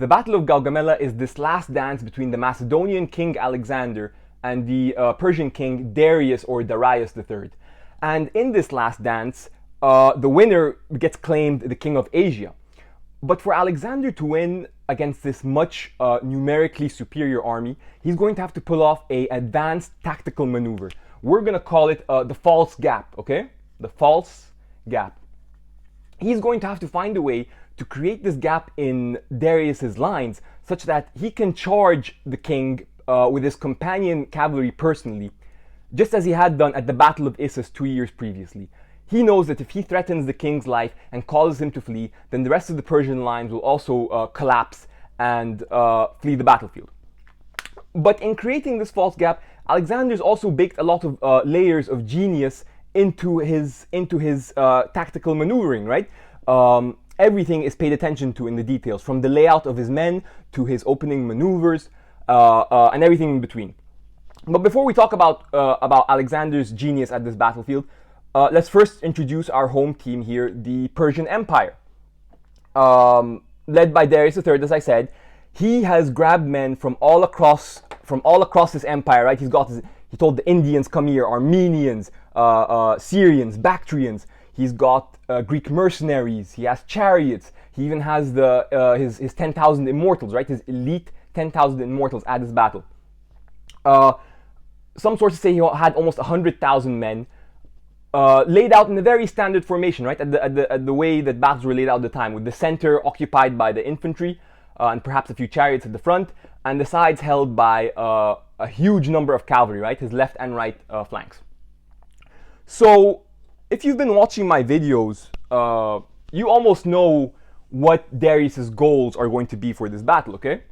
The Battle of Gaugamela is this last dance between the Macedonian king Alexander and the Persian king Darius or Darius III. And in this last dance, the winner gets claimed the king of Asia. But for Alexander to win against this much numerically superior army, he's going to have to pull off an advanced tactical maneuver. We're going to call it the false gap, okay? The false gap. He's going to have to find a way to create this gap in Darius's lines such that he can charge the king with his companion cavalry personally, just as he had done at the Battle of Issus 2 years previously. He knows that if he threatens the king's life and causes him to flee, then the rest of the Persian lines will also collapse and flee the battlefield. But in creating this false gap, Alexander's also baked a lot of layers of genius into his tactical maneuvering, right? Everything is paid attention to in the details, from the layout of his men to his opening maneuvers and everything in between. But before we talk about Alexander's genius at this battlefield, let's first introduce our home team here, the Persian Empire. Led by Darius III, as I said, he has grabbed men from all across his empire, right? He told the Indians, come here, Armenians, Syrians, Bactrians. He's got Greek mercenaries. He has chariots. He even has his 10,000 immortals, right? His elite 10,000 immortals at this battle. Some sources say he had almost 100,000 men laid out in a very standard formation, right? At the way that battles were laid out at the time, with the center occupied by the infantry and perhaps a few chariots at the front, and the sides held by a huge number of cavalry, right? His left and right flanks. So, if you've been watching my videos, you almost know what Darius's goals are going to be for this battle, okay?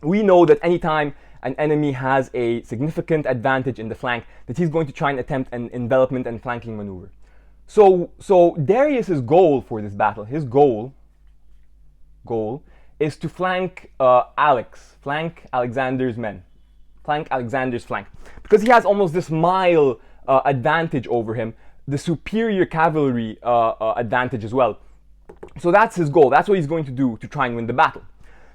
We know that anytime an enemy has a significant advantage in the flank, that he's going to try and attempt an envelopment and flanking maneuver. So Darius's goal for this battle, his goal is to flank Alexander's men, flank Alexander's flank, because he has almost this mile advantage over him, the superior cavalry advantage as well. So that's his goal. That's what he's going to do to try and win the battle.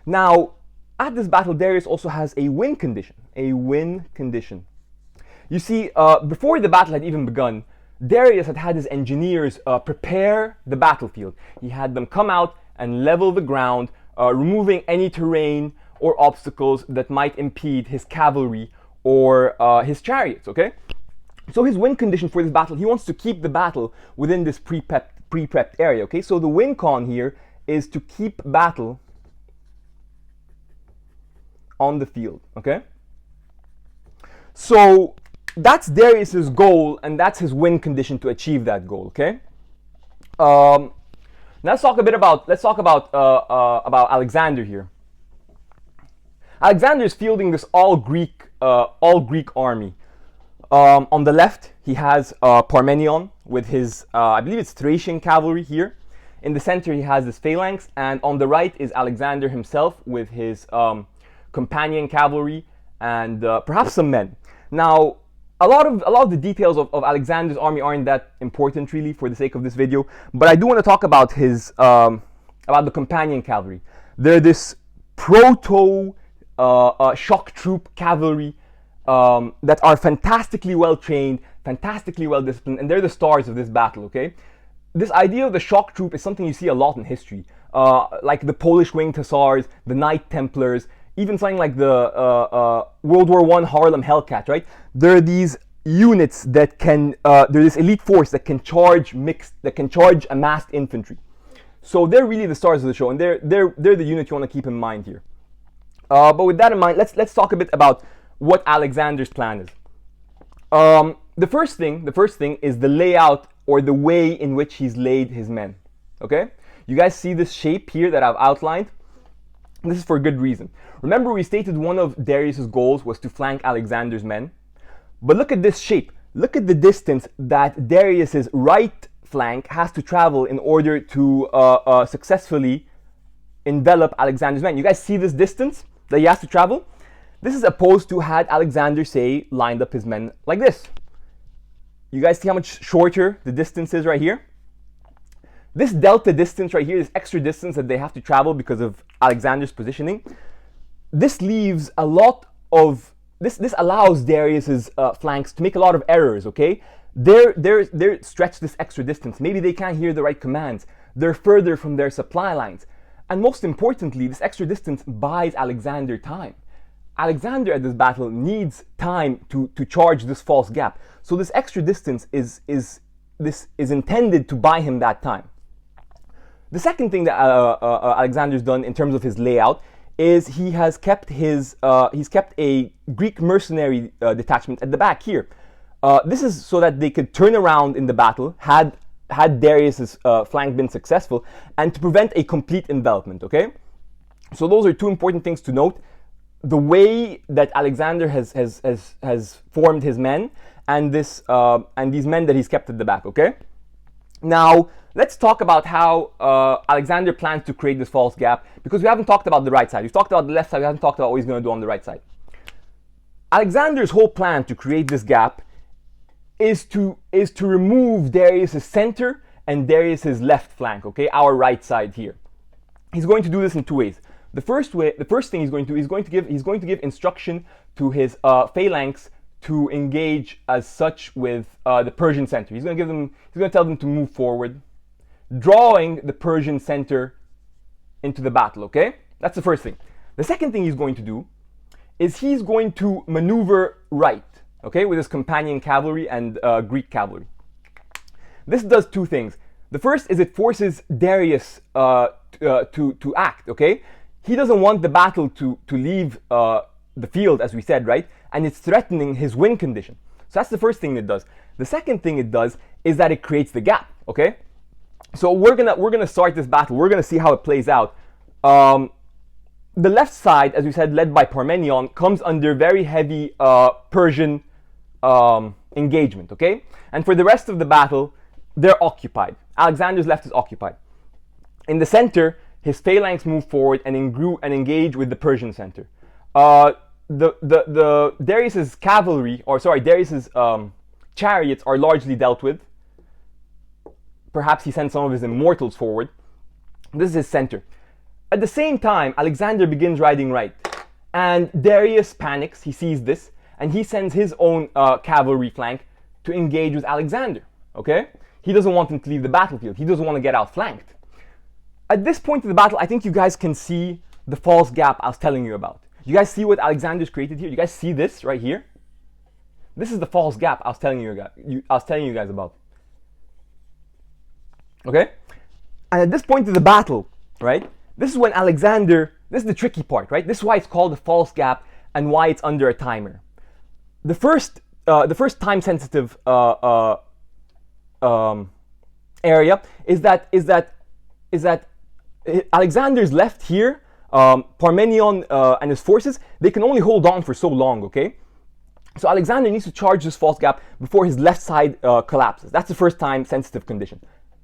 Now, at this battle, Darius also has a win condition. A win condition. You see, before the battle had even begun, Darius had his engineers prepare the battlefield. He had them come out and level the ground, removing any terrain or obstacles that might impede his cavalry or his chariots, okay? So his win condition for this battle, he wants to keep the battle within this pre-prepped area, okay? So the win con here is to keep battle on the field, okay? So that's Darius's goal, and that's his win condition to achieve that goal, okay? Let's talk about Alexander here. Alexander is fielding this all Greek army. On the left, he has Parmenion with his, I believe it's Thracian cavalry here. In the center, he has his phalanx, and on the right is Alexander himself with his Companion Cavalry and perhaps some men. Now, a lot of the details of Alexander's army aren't that important really for the sake of this video, but I do want to talk about his about the Companion Cavalry. They're this proto shock troop cavalry that are fantastically well trained, fantastically well disciplined, and they're the stars of this battle, okay? This idea of the shock troop is something you see a lot in history, like the Polish Winged Hussars, the Knight Templars, even something like the World War I Harlem Hellcat, right? There are these units that can, they're this elite force that can charge amassed infantry. So they're really the stars of the show, and they're the unit you want to keep in mind here. But with that in mind, let's talk a bit about what Alexander's plan is. The first thing is the layout or the way in which he's laid his men. Okay, you guys see this shape here that I've outlined. This is for a good reason. Remember, we stated one of Darius's goals was to flank Alexander's men. But look at this shape. Look at the distance that Darius's right flank has to travel in order to successfully envelop Alexander's men. You guys see this distance that he has to travel? This is opposed to had Alexander, say, lined up his men like this. You guys see how much shorter the distance is right here? This delta distance right here, this extra distance that they have to travel because of Alexander's positioning, this leaves a lot of, this allows Darius's flanks to make a lot of errors, okay? They're stretched this extra distance. Maybe they can't hear the right commands. They're further from their supply lines. And most importantly, this extra distance buys Alexander time. Alexander at this battle needs time to charge this false gap. So this extra distance is intended to buy him that time. The second thing that Alexander's done in terms of his layout is he has kept a Greek mercenary detachment at the back here. This is so that they could turn around in the battle had Darius's flank been successful, and to prevent a complete envelopment. Okay, so those are two important things to note: the way that Alexander has formed his men, and these men that he's kept at the back. Okay, now let's talk about how Alexander plans to create this false gap, because we haven't talked about the right side. We've talked about the left side. We haven't talked about what he's going to do on the right side. Alexander's whole plan to create this gap is to remove Darius's center and Darius's left flank, okay, our right side here. He's going to do this in two ways. The first thing he's going to do, he's going to give instruction to his phalanx to engage as such with the Persian center. He's going to tell them to move forward, drawing the Persian center into the battle, okay? That's the first thing. The second thing he's going to do is he's going to maneuver right, okay, with his Companion Cavalry and Greek cavalry. This does two things. The first is it forces Darius to act, okay? He doesn't want the battle to leave the field, as we said, right? And it's threatening his win condition. So that's the first thing it does. The second thing it does is that it creates the gap, okay? So we're gonna start this battle. We're gonna see how it plays out. The left side, as we said, led by Parmenion, comes under very heavy Persian engagement, okay? And for the rest of the battle, they're occupied. Alexander's left is occupied. In the center, his phalanx move forward and engage with the Persian center. Darius's cavalry, Darius's chariots are largely dealt with. Perhaps he sends some of his immortals forward. This is his center. At the same time, Alexander begins riding right, and Darius panics. He sees this, and he sends his own cavalry flank to engage with Alexander. Okay, he doesn't want him to leave the battlefield. He doesn't want to get outflanked. At this point of the battle, I think you guys can see the false gap I was telling you about. You guys see what Alexander's created here? You guys see this right here? This is the false gap I was telling you guys about. Okay, and at this point of the battle, right? This is when Alexander, this is the tricky part, right? This is why it's called the false gap and why it's under a timer. The first time-sensitive area is that Alexander's left here, Parmenion and his forces, they can only hold on for so long, okay? So Alexander needs to charge this false gap before his left side collapses. That's the first time-sensitive condition.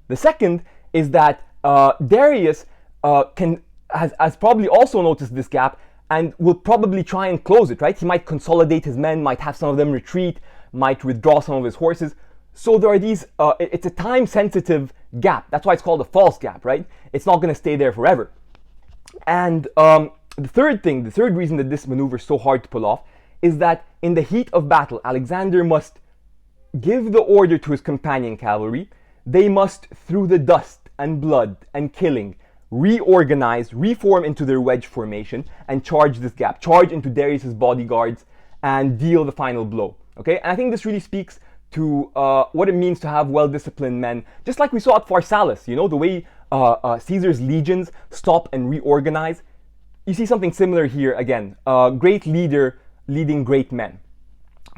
The second is that Darius has probably also noticed this gap and will probably try and close it, right? He might consolidate his men, might have some of them retreat, might withdraw some of his horses. So there are these, it's a time-sensitive gap. That's why it's called a false gap, right? It's not going to stay there forever. And the third reason that this maneuver is so hard to pull off is that in the heat of battle, Alexander must give the order to his Companion Cavalry. They must, through the dust and blood and killing, reorganize, reform into their wedge formation and charge this gap, charge into Darius's bodyguards and deal the final blow. Okay, and I think this really speaks to what it means to have well-disciplined men, just like we saw at Pharsalus, you know, the way Caesar's legions stop and reorganize. You see something similar here again, great leader leading great men.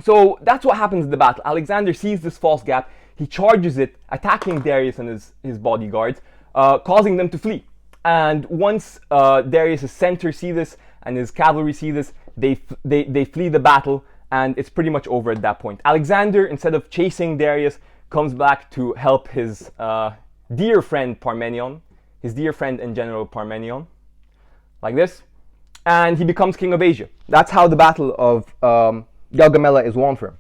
So that's what happens in the battle. Alexander sees this false gap, he charges it, attacking Darius and his bodyguards, causing them to flee. And once Darius' center see this and his cavalry see this, they flee the battle, and it's pretty much over at that point. Alexander, instead of chasing Darius, comes back to help his dear friend Parmenion, his dear friend and general Parmenion, like this, and he becomes king of Asia. That's how the Battle of Gaugamela is won for him.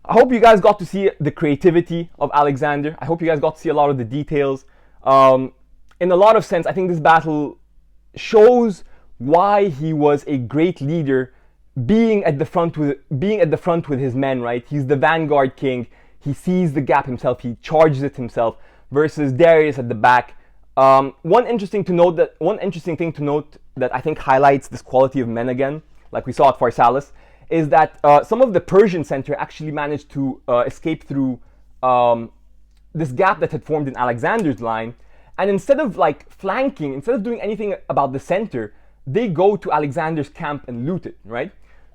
I hope you guys got to see the creativity of Alexander. I hope you guys got to see a lot of the details. In a lot of sense, I think this battle shows why he was a great leader, being at the front with his men, right? He's the vanguard king. He sees the gap himself. He charges it himself. Versus Darius at the back. One interesting thing to note that I think highlights this quality of men again, like we saw at Pharsalus, is that some of the Persian center actually managed to escape through this gap that had formed in Alexander's line, and instead of flanking, instead of doing anything about the center, they go to Alexander's camp and loot it, right?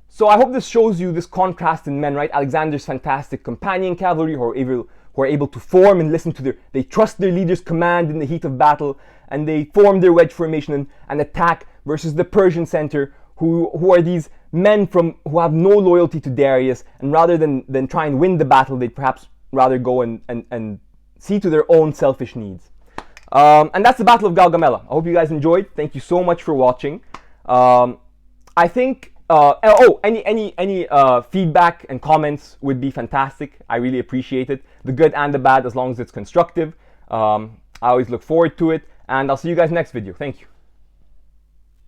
So I hope this shows you this contrast in men, right? Alexander's fantastic companion cavalry who are able to form and listen to they trust their leader's command in the heat of battle, and they form their wedge formation and attack, versus the Persian center who are these men who have no loyalty to Darius, and rather than try and win the battle, they'd perhaps rather go and see to their own selfish needs. And that's the Battle of Gaugamela. I hope you guys enjoyed. Thank you so much for watching. I think any feedback and comments would be fantastic. I really appreciate it. The good and the bad, as long as it's constructive. I always look forward to it. And I'll see you guys next video. Thank you.